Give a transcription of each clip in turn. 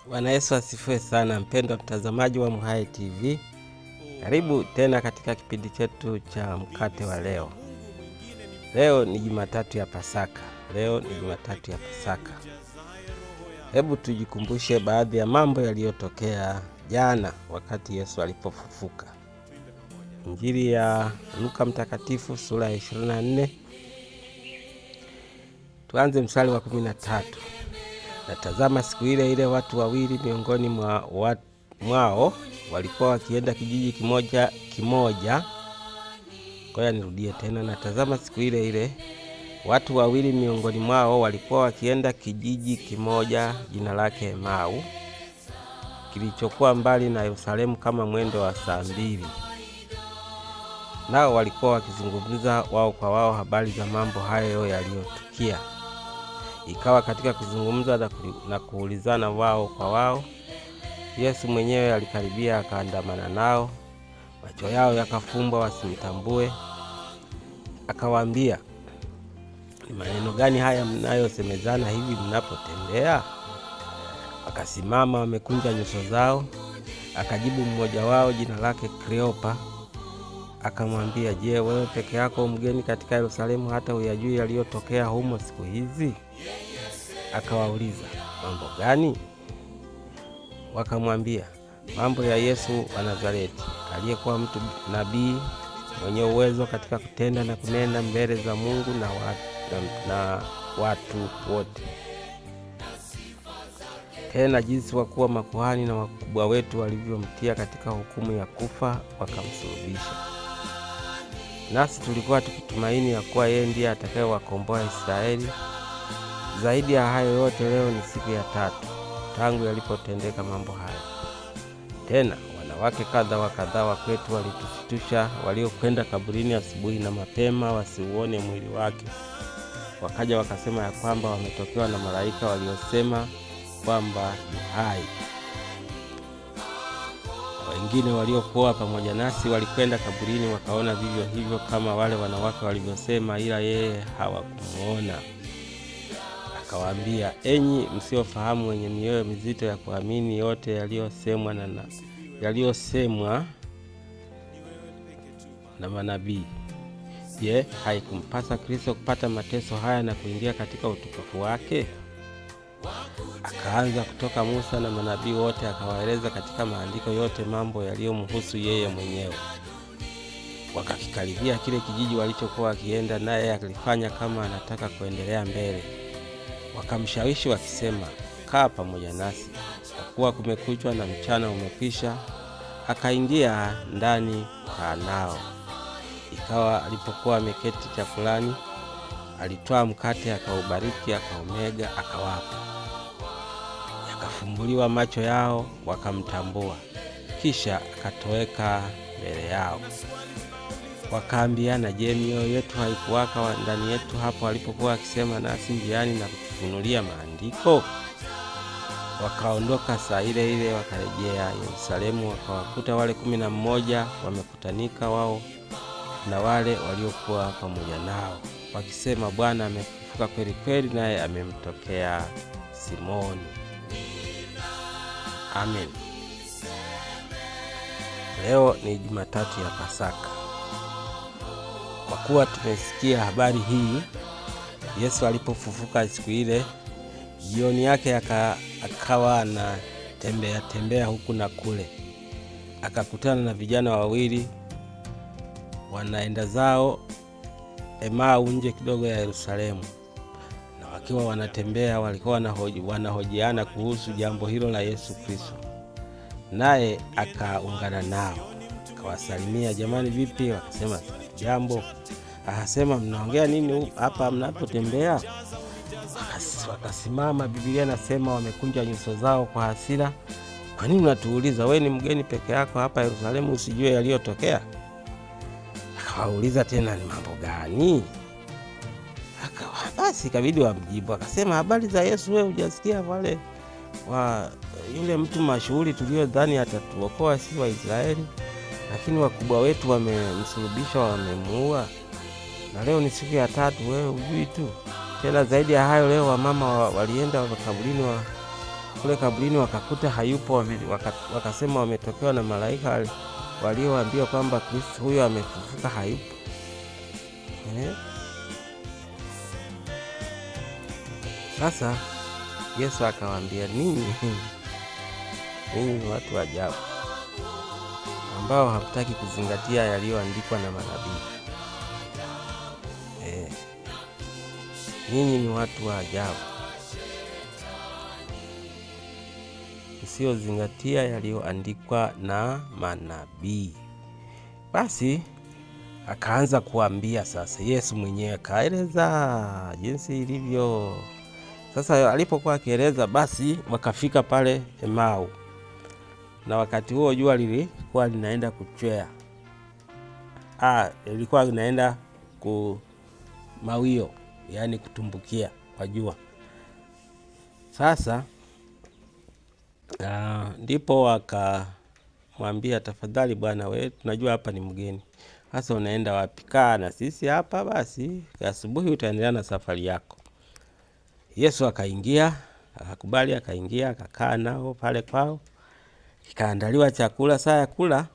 Bwana Yesu asifiwe sana, mpendwa mtazamaji wa MHAE TV. Karibu tena katika kipindi chetu cha mkate wa leo. Leo ni Jumatatu ya Pasaka. Hebu tujikumbushe baadhi ya mambo yaliyotokea jana wakati Yesu alipofufuka. Injili ya Luka mtakatifu sura ya 24. Tuanze mstari wa 13. Na tazama, siku ile ile watu wawili miongoni mwao walikuwa wakienda kijiji kimoja. Ngoja nirudie tena. Na tazama, siku ile ile watu wawili miongoni mwao walikuwa wakienda kijiji kimoja, jina lake Emau, kilichokuwa mbali na Yerusalemu kama mwendo wa saa 2. Nao walikuwa wakizungumza wao kwa wao habari za mambo hayo yaliyotukia. Ikawa katika kuzungumza na kuulizana wao kwa wao, Yesu mwenyewe alikaribia akaandamana nao, macho yao yakafumbwa wasimtambue. Akawaambia, ni maneno gani haya mnayosemezana hivi mnapotembea? Wakasimama wamekunja nyuso zao. Akajibu mmoja wao, jina lake Kleopa, akamwambia, je, wewe peke yako mgeni katika Yerusalemu hata uyajui yaliyotokea humo siku hizi? Akawauliza, mambo gani? Wakamwambia, mambo ya Yesu wa Nazareti, aliyekuwa mtu nabii mwenye uwezo katika kutenda na kunena mbele za Mungu na watu wote. Tena jinsi wakuu wa makuhani na wakubwa wetu walivyomtia katika hukumu ya kufa, wakamsulubisha. Nasi tulikuwa tukitumaini ya kuwa yeye ndiye atakayewakomboa Israeli. Zaidi ya hayo yote, leo ni siku ya 3 tangu yalipotendeka mambo haya. Tena wanawake kadha wa kadha wa kwetu walitusitusha, waliokwenda kaburini asubuhi na mapema wasiuone mwili wake. Wakaja wakasema ya kwamba wametokewa na malaika waliosema kwamba yu hai. Wengine waliokuwa pamoja nasi walikwenda kaburini wakaona vivyo hivyo kama wale wanawake walivyosema, ila yeye hawakumuona. Akawaambia, enyi msiofahamu, wenye mioyo mizito ya kuamini yote yaliyosemwa na manabii. Je, haikumpasa Kristo kupata mateso haya na kuingia katika utukufu wake? Akaanza kutoka Musa na manabii wote, akawaeleza katika maandiko yote mambo yaliyomhusu yeye mwenyewe. Wakakikaribia kile kijiji walichokuwa wakienda, naye akilifanya kama anataka kuendelea mbele. Wakamshawishi wakisema, kaa pamoja nasi, kwa kuwa kumekuchwa na mchana umekwisha. Akaingia ndani kaa nao. Ikawa alipokuwa ameketi chakulani, alitwaa mkate, akaubariki, akaumega, akawapa. Yakafumbuliwa macho yao, wakamtambua. Kisha akatoweka mbele yao. Wakaambiana, je, mioyo yetu haikuwaka ndani yetu hapo alipokuwa akisema nasi njiani na kutufunulia maandiko? Wakaondoka saa ile ile wakarejea Yerusalemu, wakawakuta wale 11 wamekutanika, wao na wale waliokuwa pamoja nao, wakisema, Bwana amefufuka kweli kweli, naye amemtokea Simoni. Amen. Leo ni Jumatatu ya Pasaka. Kwa kuwa tumesikia habari hii, Yesu alipofufuka siku ile, jioni yake akawa anatembea huku na kule. Akakutana na vijana wawili wanaenda zao Emau, nje kidogo ya Yerusalemu. Na wakiwa wanatembea walikuwa wanahojiana kuhusu jambo hilo la Yesu Kristo. Naye akaungana nao, akawasalimia, jamani vipi? Wakasema, jambo. Akasema, mnaongea nini hapa mnapotembea? Wakasimama, Biblia inasema wamekunja nyuso zao kwa hasira. Kwa nini unatuuliza? Wewe ni mgeni peke yako hapa Yerusalemu, usijue yaliyotokea? Akawauliza tena, ni mambo gani? Basi ikabidi wamjibu. Akasema, habari za Yesu, wewe hujasikia wale yule mtu mashuhuri tuliyodhani atatuokoa si wa Israeli, lakini wakubwa wetu wamemsulubisha, wamemuua, na leo ni siku ya 3, wewe hujui tu? Tena zaidi ya hayo, leo wamama walienda kaburini kule kaburini wakakuta hayupo, wakasema wametokewa na malaika walioambiwa kwamba Kristo huyo amefufuka hayupo. Sasa Yesu akawaambia, ninyi ni watu ajabu ambao hamtaki kuzingatia yaliyoandikwa na manabii. Ninyi ni watu wa ajabu usiozingatia yaliyoandikwa na manabii. Basi akaanza kuambia sasa. Yesu mwenyewe kaeleza jinsi ilivyo. Sasa alipokuwa akieleza, basi wakafika pale Emau, na wakati huo jua lilikuwa linaenda kuchwea. Lilikuwa linaenda mawio, yani kutumbukia kwa jua. Sasa ndipo wakamwambia, tafadhali bwana, wewe tunajua hapa ni mgeni, sasa unaenda wapi? Kaa na sisi hapa basi, asubuhi utaendelea na safari yako. Yesu akaingia, akakubali, akaingia akakaa nao pale kwao. Ikaandaliwa chakula, saa ya kula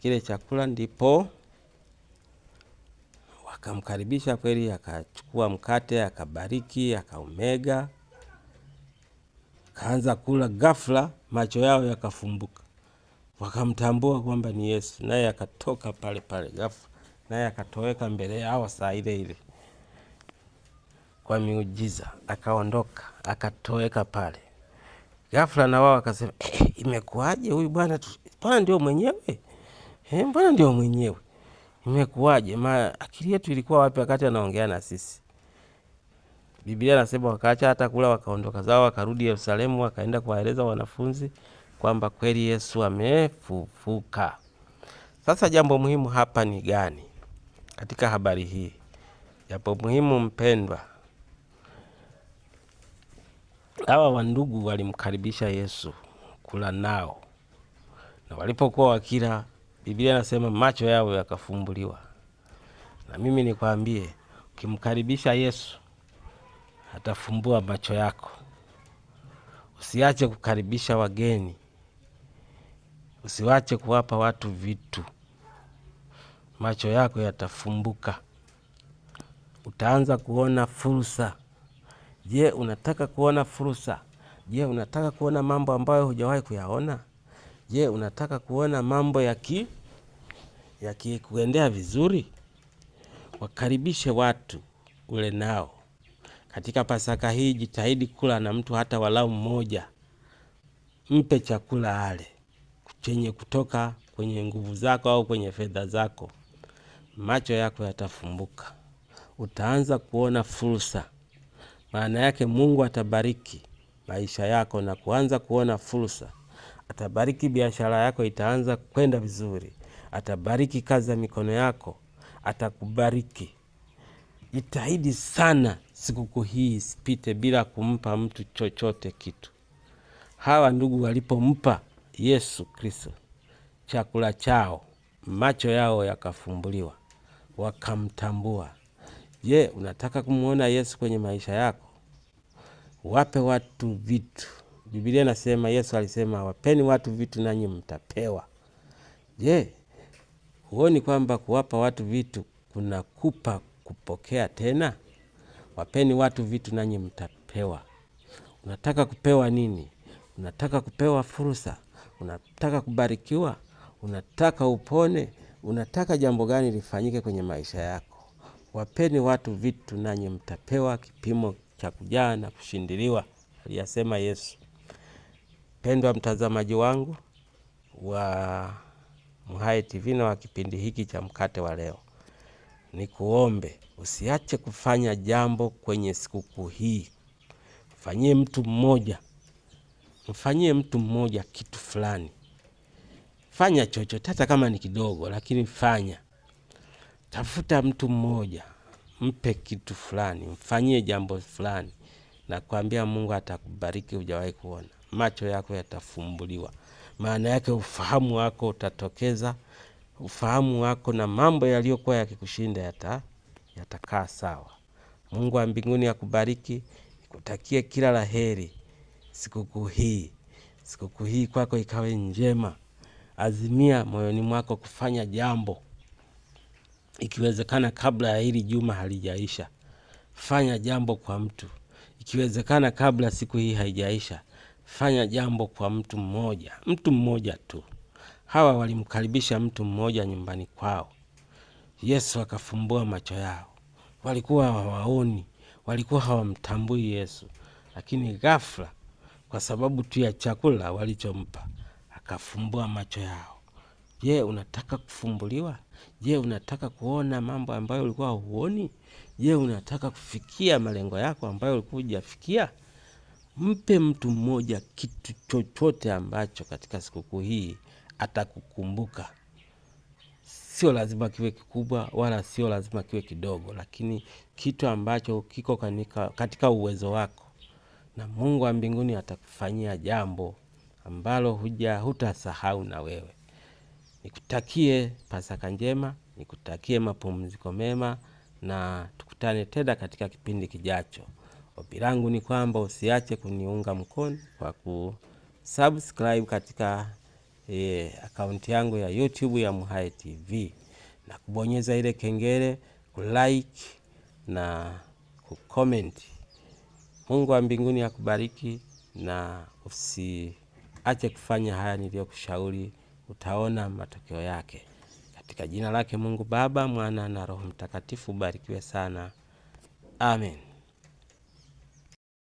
kile chakula, ndipo wakamkaribisha kweli. Akachukua mkate, akabariki, akaumega, kaanza kula. Ghafla macho yao yakafumbuka, wakamtambua kwamba ni Yesu, naye akatoka pale pale ghafla, naye akatoweka mbele yao saa ile ile kwa miujiza, akaondoka akatoweka pale ghafla. Na wao akasema, imekuwaje huyu bwana? Mbona ndio mwenyewe? Mbona ndio mwenyewe? Imekuwaje? Akili yetu ilikuwa wapi wakati anaongea na sisi? Biblia inasema wakaacha hata kula, wakaondoka zao, wakarudi Yerusalemu, wakaenda kuwaeleza wanafunzi kwamba kweli Yesu amefufuka. Sasa jambo muhimu hapa ni gani katika habari hii? Jambo muhimu, mpendwa, hawa wandugu walimkaribisha Yesu kula nao, na walipokuwa wakila, Biblia inasema macho yao yakafumbuliwa. Na mimi nikwambie, ukimkaribisha Yesu atafumbua macho yako. Usiache kukaribisha wageni, usiwache kuwapa watu vitu, macho yako yatafumbuka. Utaanza kuona fursa. Je, unataka kuona fursa? Je, unataka kuona mambo ambayo hujawahi kuyaona? Je, unataka kuona mambo yakikuendea vizuri? Wakaribishe watu, ule nao. Katika Pasaka hii jitahidi kula na mtu hata walau mmoja. Mpe chakula ale, chenye kutoka kwenye nguvu zako au kwenye fedha zako. Macho yako yatafumbuka. Utaanza kuona fursa. Maana yake Mungu atabariki maisha yako na kuanza kuona fursa. Atabariki biashara yako, itaanza kwenda vizuri. Atabariki kazi ya mikono yako, atakubariki. Jitahidi sana sikukuu hii isipite bila kumpa mtu chochote kitu. Hawa ndugu walipompa Yesu Kristo chakula chao, macho yao yakafumbuliwa, wakamtambua. Je, unataka kumuona Yesu kwenye maisha yako? Wape watu vitu. Biblia inasema, Yesu alisema, wapeni watu vitu nanyi mtapewa. Je, huoni kwamba kuwapa watu vitu kunakupa kupokea tena? Wapeni watu vitu nanyi mtapewa. Unataka kupewa nini? Unataka kupewa fursa? Unataka kubarikiwa? Unataka upone? Unataka jambo gani lifanyike kwenye maisha yako? Wapeni watu vitu nanyi mtapewa kipimo cha kujaa na kushindiliwa, aliyasema Yesu. Pendwa mtazamaji wangu wa MHAE TV na wa kipindi hiki cha mkate wa leo, nikuombe usiache kufanya jambo kwenye sikukuu hii. Mfanyie mtu mmoja kitu fulani. Fanya chochote, hata kama ni kidogo, lakini fanya. Tafuta mtu mmoja, mpe kitu fulani, mfanyie jambo fulani, na kuambia Mungu atakubariki hujawahi kuona. Macho yako yatafumbuliwa. Maana yake ufahamu wako utatokeza, ufahamu wako na mambo yaliyokuwa yakikushinda yatakaa sawa. Mungu wa mbinguni akubariki, nikutakie kila laheri. sikukuu hii. Sikukuu hii kwako ikawe njema. Azimia moyoni mwako kufanya jambo, ikiwezekana kabla ya hili juma halijaisha. Fanya jambo kwa mtu, ikiwezekana kabla siku hii haijaisha. Fanya jambo kwa mtu mmoja tu. Hawa walimkaribisha mtu mmoja nyumbani kwao. Yesu akafumbua macho yao. Walikuwa hawaoni, walikuwa hawamtambui Yesu, lakini ghafla kwa sababu tu ya chakula walichompa akafumbua macho yao. Je, unataka kufumbuliwa? Je, unataka kuona mambo ambayo ulikuwa huoni? Je, unataka kufikia malengo yako ambayo ulikuwa hujafikia? Mpe mtu mmoja kitu chochote ambacho katika sikukuu hii atakukumbuka. Sio lazima kiwe kikubwa wala sio lazima kiwe kidogo, lakini kitu ambacho kiko katika uwezo wako, na Mungu wa mbinguni atakufanyia jambo ambalo hutasahau na wewe. Nikutakie Pasaka njema, nikutakie mapumziko mema, na tukutane tena katika kipindi kijacho. Ombi langu ni kwamba usiache kuniunga mkono kwa kusubscribe katika akaunti yangu ya YouTube ya MHAE TV, na kubonyeza ile kengele, kulike na kucomment. Mungu wa mbinguni akubariki, na usiache kufanya haya niliyokushauri, utaona matokeo yake. Katika jina lake Mungu Baba, Mwana na Roho Mtakatifu, barikiwe sana. Amen.